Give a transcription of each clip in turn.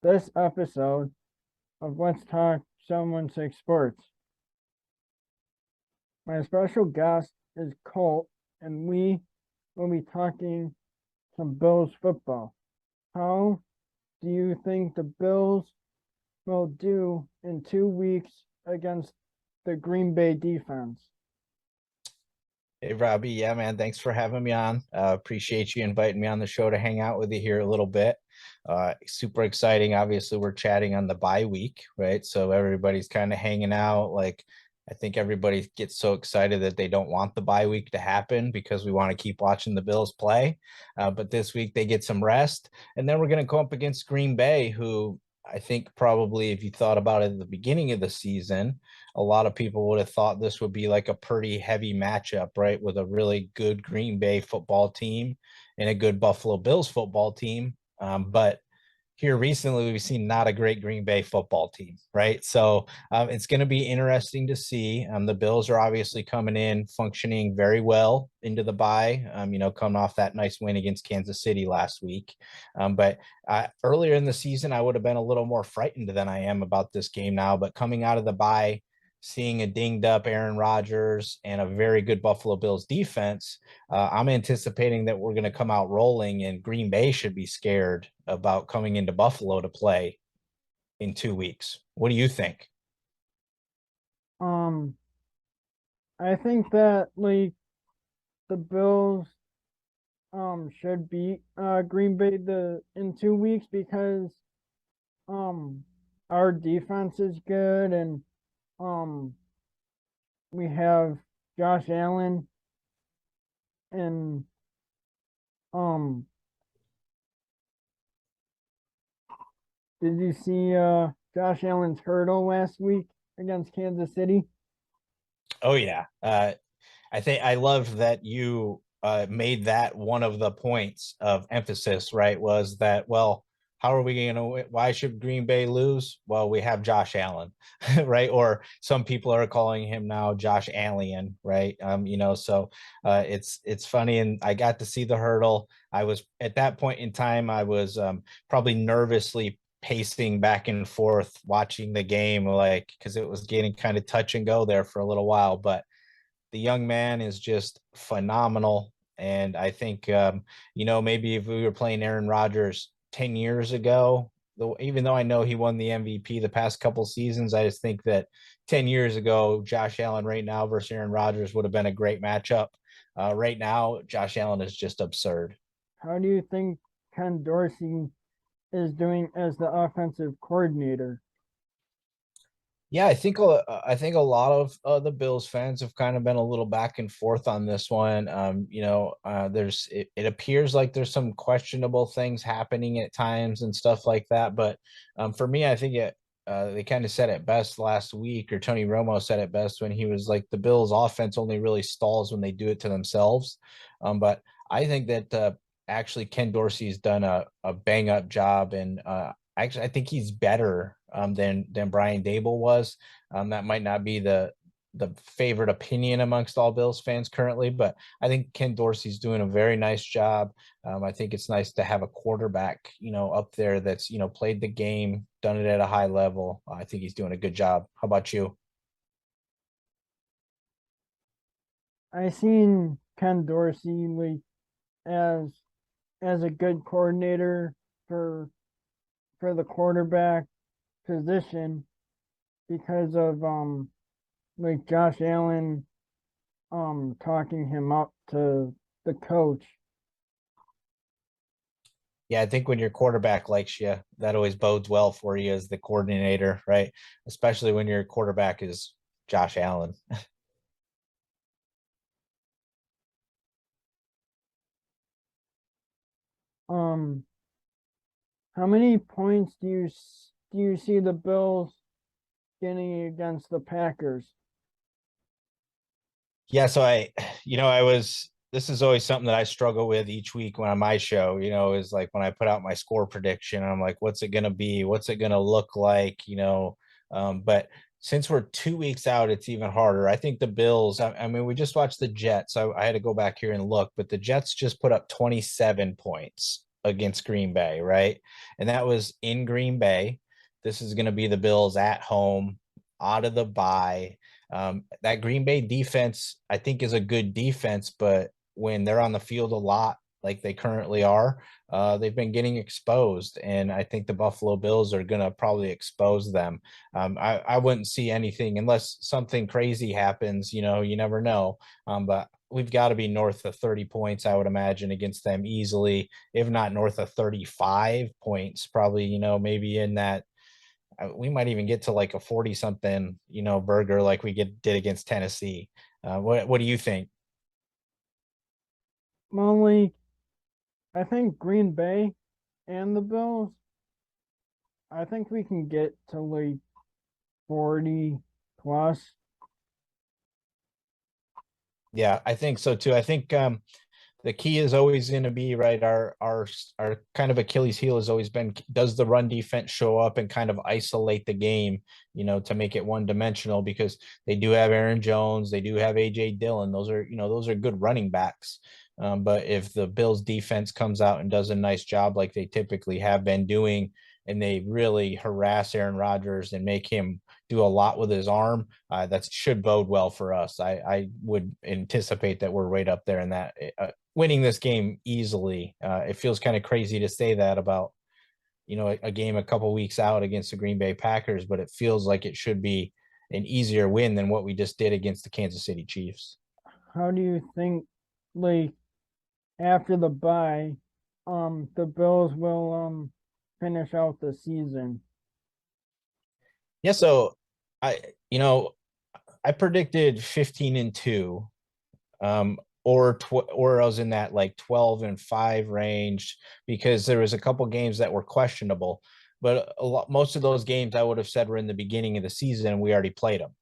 this episode of Let's Talk Someone Six Sports. My special guest is Colt, and we will be talking some Bills football. How do you think the Bills will do in 2 weeks against the Green Bay defense? Hey, Robbie. Yeah, man. Thanks for having me on. Appreciate you inviting me on the show to hang out with you here a little bit. Super exciting. Obviously, we're chatting on the bye week, right? So everybody's kind of hanging out. Like, I think everybody gets so excited that they don't want the bye week to happen because we want to keep watching the Bills play. But this week they get some rest. And then we're going to go up against Green Bay, who I think probably if you thought about it at the beginning of the season, a lot of people would have thought this would be like a pretty heavy matchup, right? With a really good Green Bay football team and a good Buffalo Bills football team. But here recently, we've seen not a great Green Bay football team, right? So it's going to be interesting to see. The Bills are obviously coming in, functioning very well into the bye, coming off that nice win against Kansas City last week. But earlier in the season, I would have been a little more frightened than I am about this game now. But coming out of the bye, seeing a dinged up Aaron Rodgers and a very good Buffalo Bills defense, I'm anticipating that we're going to come out rolling, and Green Bay should be scared about coming into Buffalo to play in 2 weeks. What do you think? Um, I think that the Bills should beat Green Bay in 2 weeks because um our defense is good, and um we have Josh Allen, and um did you see Josh Allen's hurdle last week against Kansas City? Oh yeah. I think I love that you made that one of the points of emphasis, right? Was that, well, how are we going to, why should Green Bay lose? Well, we have Josh Allen, right? Or some people are calling him now Josh Allen, right? So it's funny. And I got to see the hurdle. I was at that point in time, I was probably nervously pacing back and forth watching the game, like, because it was getting kind of touch and go there for a little while. But the young man is just phenomenal. And I think, maybe if we were playing Aaron Rodgers 10 years ago, even though I know he won the MVP the past couple seasons, I just think that 10 years ago, Josh Allen right now versus Aaron Rodgers would have been a great matchup. Right now, Josh Allen is just absurd. How do you think Ken Dorsey is doing as the offensive coordinator? Yeah, I think a lot of the Bills fans have kind of been a little back and forth on this one. It appears like there's some questionable things happening at times and stuff like that. But for me, I think they kind of said it best last week, or Tony Romo said it best when he was like, the Bills offense only really stalls when they do it to themselves. But I think that actually Ken Dorsey's done a bang up job, and actually I think he's better than Brian Dable was. That might not be the favorite opinion amongst all Bills fans currently, but I think Ken Dorsey's doing a very nice job. I think it's nice to have a quarterback, up there that's, played the game, done it at a high level. I think he's doing a good job. How about you? I seen Ken Dorsey as as a good coordinator for the quarterback position because of Josh Allen talking him up to the coach. Yeah, I think when your quarterback likes you, that always bodes well for you as the coordinator, right? Especially when your quarterback is Josh Allen. Um how many points do you see the Bills getting against the Packers? Yeah, so this is always something that I struggle with each week when on my show, is like when I put out my score prediction, I'm like, what's it going to be? What's it going to look like? But since we're 2 weeks out, it's even harder. I think the Bills, I mean, we just watched the Jets. I had to go back here and look, but the Jets just put up 27 points against Green Bay, right? And that was in Green Bay. This is going to be the Bills at home, out of the bye. That Green Bay defense, I think, is a good defense, but when they're on the field a lot, like they currently are, they've been getting exposed. And I think the Buffalo Bills are going to probably expose them. I wouldn't see anything unless something crazy happens. You never know. But we've got to be north of 30 points, I would imagine, against them easily, if not north of 35 points, probably, maybe in that. We might even get to like a 40 something, burger like we did against Tennessee. What do you think? Only I think Green Bay and the Bills, I think we can get to like 40 plus. Yeah, I think so too. I think the key is always going to be right. Our kind of Achilles heel has always been, does the run defense show up and kind of isolate the game, to make it one dimensional, because they do have Aaron Jones, they do have AJ Dillon. Those are good running backs. But if the Bills defense comes out and does a nice job like they typically have been doing, and they really harass Aaron Rodgers and make him do a lot with his arm, that should bode well for us. I would anticipate that we're right up there in that, winning this game easily. It feels kind of crazy to say that about, a game a couple weeks out against the Green Bay Packers, but it feels like it should be an easier win than what we just did against the Kansas City Chiefs. How do you think, like, after the bye, the Bills will finish out the season? Yeah, so I, I predicted 15-2, or I was in that like 12-5 range, because there was a couple games that were questionable, but most of those games I would have said were in the beginning of the season, and we already played them,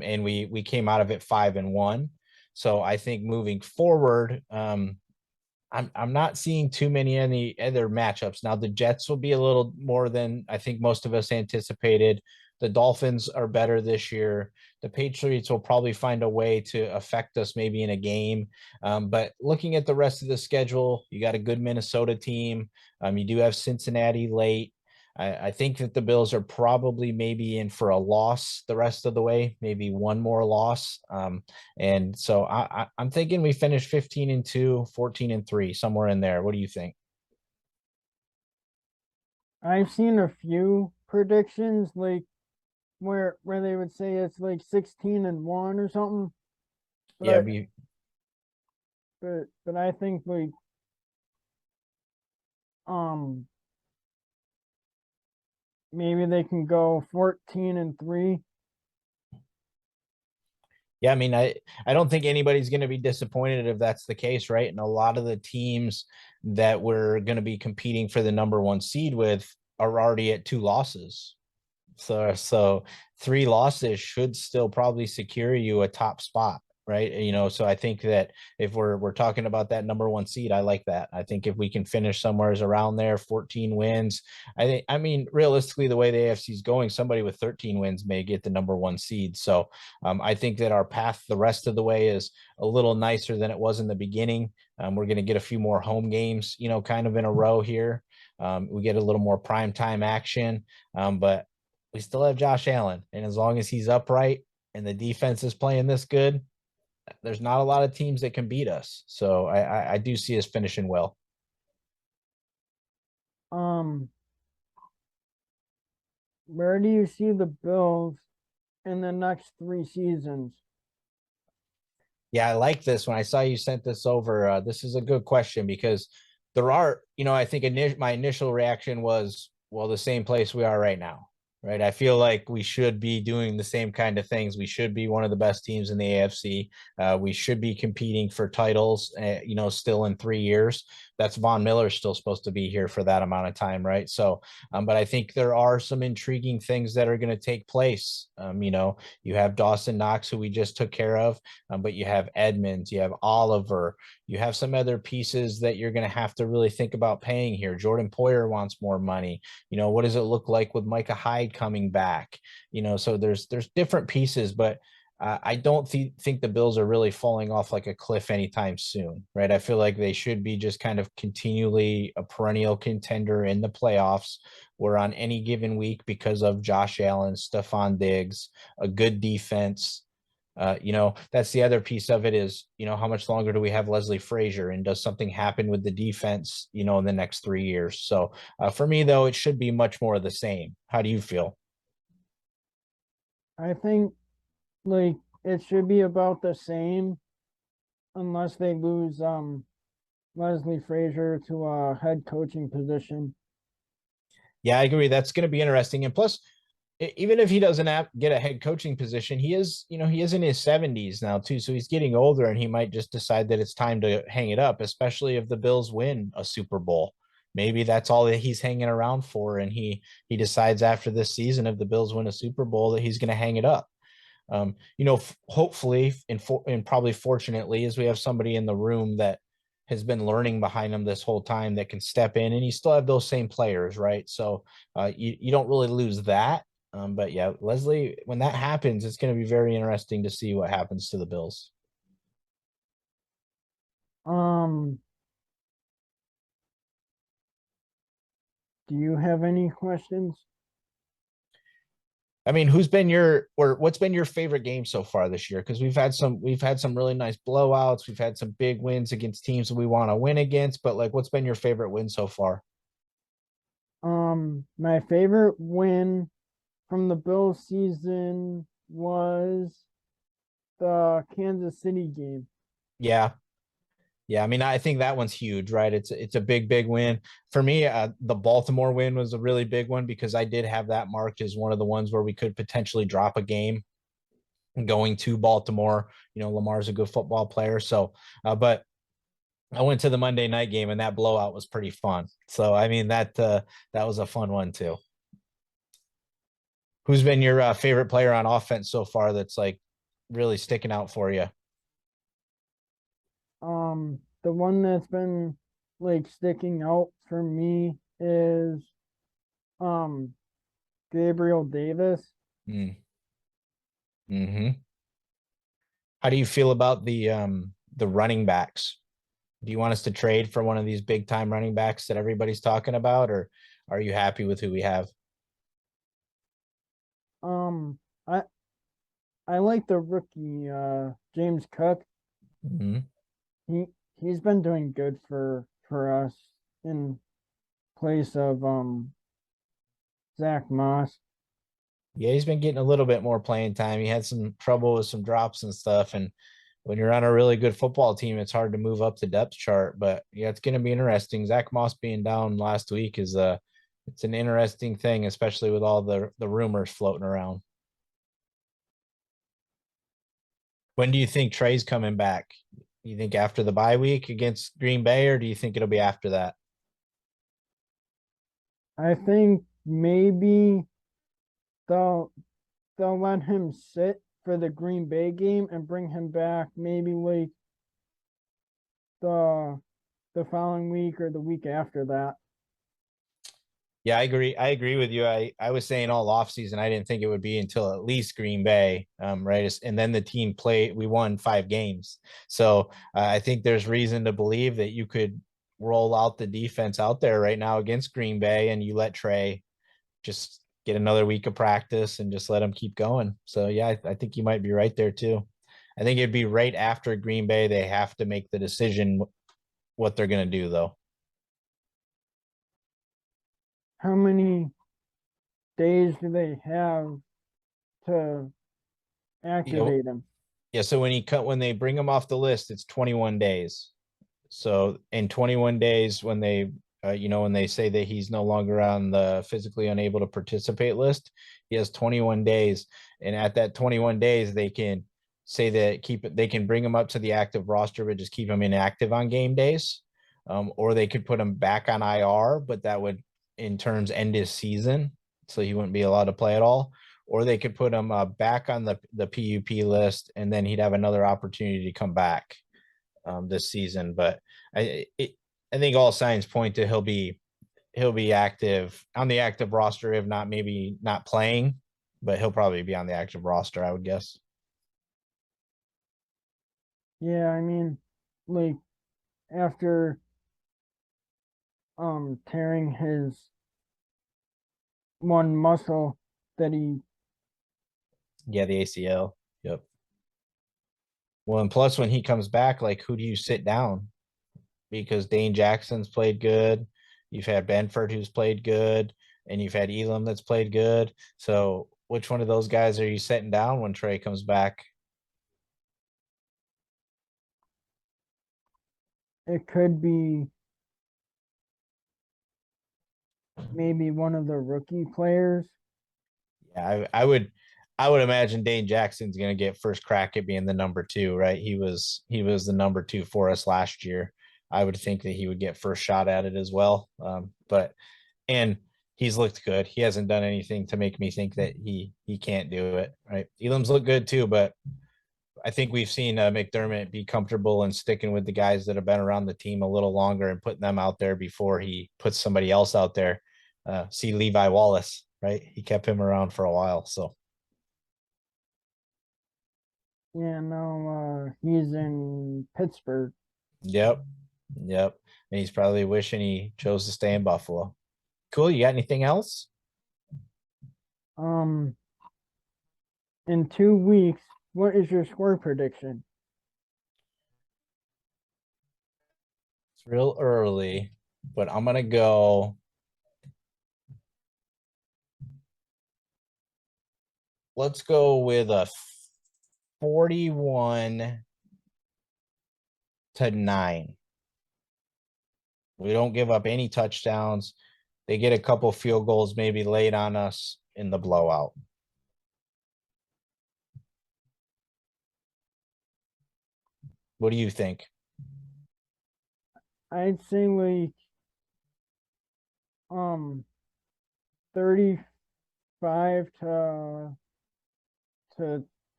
and we came out of it 5-1. So I think moving forward, I'm not seeing too many any other matchups. Now the Jets will be a little more than I think most of us anticipated. The Dolphins are better this year. The Patriots will probably find a way to affect us maybe in a game. But looking at the rest of the schedule, you got a good Minnesota team. You do have Cincinnati late. I think that the Bills are probably maybe in for a loss the rest of the way, maybe one more loss. And so I'm thinking we finish 15-2, 14-3, somewhere in there. What do you think? I've seen a few predictions like where they would say it's like 16-1 or something. But Yeah, I we but I think like um maybe they can go 14-3. Yeah, I mean, I don't think anybody's going to be disappointed if that's the case, right? And a lot of the teams that we're going to be competing for the number one seed with are already at 2 losses. So 3 losses should still probably secure you a top spot, right? So I think that if we're talking about that number one seed, I like that. I think if we can finish somewhere around there, 14 wins, I mean, realistically, the way the AFC is going, somebody with 13 wins may get the number one seed. So I think that our path the rest of the way is a little nicer than it was in the beginning. We're going to get a few more home games, kind of in a row here. We get a little more prime time action, but we still have Josh Allen. And as long as he's upright and the defense is playing this good, there's not a lot of teams that can beat us. So I do see us finishing well. Um, where do you see the Bills in the next 3 seasons? Yeah, I like this. When I saw you sent this over, this is a good question, because there are, I think my initial reaction was, well, the same place we are right now, right? I feel like we should be doing the same kind of things. We should be one of the best teams in the AFC. We should be competing for titles, still in 3 years. That's Von Miller still supposed to be here for that amount of time, right? So, but I think there are some intriguing things that are going to take place. You have Dawson Knox, who we just took care of, but you have Edmonds, you have Oliver, you have some other pieces that you're going to have to really think about paying here. Jordan Poyer wants more money. What does it look like with Micah Hyde coming back? So there's different pieces, but I don't think the Bills are really falling off like a cliff anytime soon, right? I feel like they should be just kind of continually a perennial contender in the playoffs, where on any given week, because of Josh Allen, Stephon Diggs, a good defense, that's the other piece of it is, how much longer do we have Leslie Frazier, and does something happen with the defense, in the next 3 years? So for me, though, it should be much more of the same. How do you feel? I think like it should be about the same unless they lose Leslie Frazier to a head coaching position. Yeah, I agree. That's going to be interesting. And plus, even if he doesn't get a head coaching position, he is in his 70s now too. So he's getting older, and he might just decide that it's time to hang it up, especially if the Bills win a Super Bowl. Maybe that's all that he's hanging around for. And he decides after this season, if the Bills win a Super Bowl, that he's going to hang it up. Hopefully and probably fortunately, is we have somebody in the room that has been learning behind him this whole time that can step in, and you still have those same players, right? So you don't really lose that. But yeah, Leslie, when that happens, it's going to be very interesting to see what happens to the Bills. Um, do you have any questions? I mean, what's been your favorite game so far this year? Because we've had some really nice blowouts. We've had some big wins against teams that we want to win against. But like, what's been your favorite win so far? My favorite win from the Bills season was the Kansas City game. Yeah, yeah. I mean, I think that one's huge, right? It's a big win for me. The Baltimore win was a really big one because I did have that marked as one of the ones where we could potentially drop a game going to Baltimore. Lamar's a good football player, so but I went to the Monday night game, and that blowout was pretty fun. So I mean that was a fun one too. Who's been your favorite player on offense so far that's like really sticking out for you? The one that's been like sticking out for me is um Gabriel Davis. Mm. Hmm. How do you feel about the running backs? Do you want us to trade for one of these big time running backs that everybody's talking about, or are you happy with who we have? Um, I I like the rookie James Cook. Hmm. He he's been doing good for us in place of Zach Moss. Yeah, he's been getting a little bit more playing time. He had some trouble with some drops and stuff. And when you're on a really good football team, it's hard to move up the depth chart. But yeah, it's going to be interesting. Zach Moss being down last week is it's an interesting thing, especially with all the rumors floating around. When do you think Trey's coming back? You think after the bye week against Green Bay, or do you think it'll be after that? I think maybe they'll they'll let him sit for the Green Bay game and bring him back maybe like the the following week or the week after that. Yeah, I agree. I agree with you. I was saying all offseason, I didn't think it would be until at least Green Bay, right? And then the team played, we won 5 games. So I think there's reason to believe that you could roll out the defense out there right now against Green Bay, and you let Trey just get another week of practice and just let him keep going. So yeah, I think you might be right there too. I think it'd be right after Green Bay. They have to make the decision what they're going to do, though. How many days do they have to You know, activate him? yeah. So when they bring him off the list, it's 21 days. So in 21 days, when when they say that he's no longer on the physically unable to participate list, he has 21 days. And at that 21 days, they can say that they can bring him up to the active roster, but just keep him inactive on game days. Or they could put him back on IR, but that would in terms end his season. So he wouldn't be allowed to play at all. Or they could put him back on the PUP list, and then he'd have another opportunity to come back this season. But I think all signs point to he'll be active on the active roster, if not maybe not playing, but he'll probably be on the active roster, I would guess. Yeah, I mean, like after tearing his one muscle that he Yeah, the ACL. Yep. Well, and plus when he comes back, like who do you sit down? Because Dane Jackson's played good. You've had Benford who's played good, and you've had Elam that's played good. So which one of those guys are you setting down when Trey comes back? it could be maybe one of the rookie players. Yeah, I would imagine Dane Jackson's gonna get first crack at being the number two, right? He was the number two for us last year. I would think that he would get first shot at it as well. But and he's looked good. He hasn't done anything to make me think that he can't do it. Right? Elam's looked good too, but I think we've seen McDermott be comfortable and sticking with the guys that have been around the team a little longer and putting them out there before he puts somebody else out there. See Levi Wallace, right? He kept him around for a while. So, Yeah, no, he's in Pittsburgh. yep, yep. And he's probably wishing he chose to stay in Buffalo. Cool. You got anything else? Um, in 2 weeks, what is your score prediction? It's real early, but I'm gonna go. Let's go with a 41-9. We don't give up any touchdowns. They get a couple field goals maybe late on us in the blowout. What do you think? I'd say like um 35 to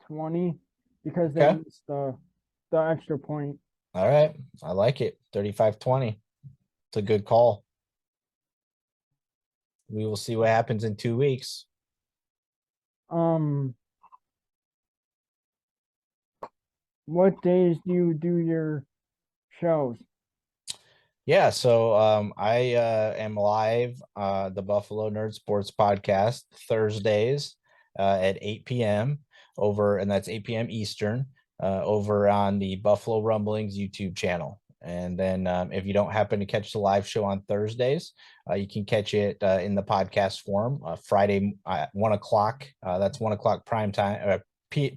20 because they Okay. missed the extra point. All right. I like it. 35-20. It's a good call. We will see what happens in 2 weeks. Um, what days do you do your shows? Yeah, so I am live the Buffalo Nerd Sports Podcast Thursdays at 8 p.m. over, and that's 8 p.m. Eastern over on the Buffalo Rumblings YouTube channel. And then if you don't happen to catch the live show on Thursdays, you can catch it in the podcast form Friday at 1 o'clock. That's 1 o'clock prime time.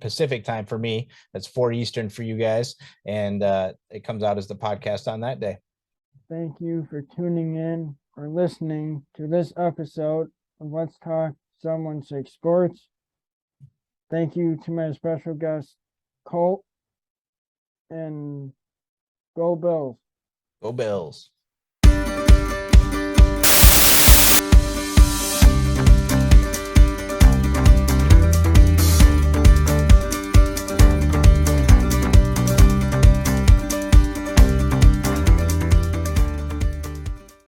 Pacific time for me. That's 4 Eastern for you guys, and it comes out as the podcast on that day. Thank you for tuning in or listening to this episode of Let's Talk Someone Six Sports. Thank you to my special guest, Colt, and Go Bills. Go Bills.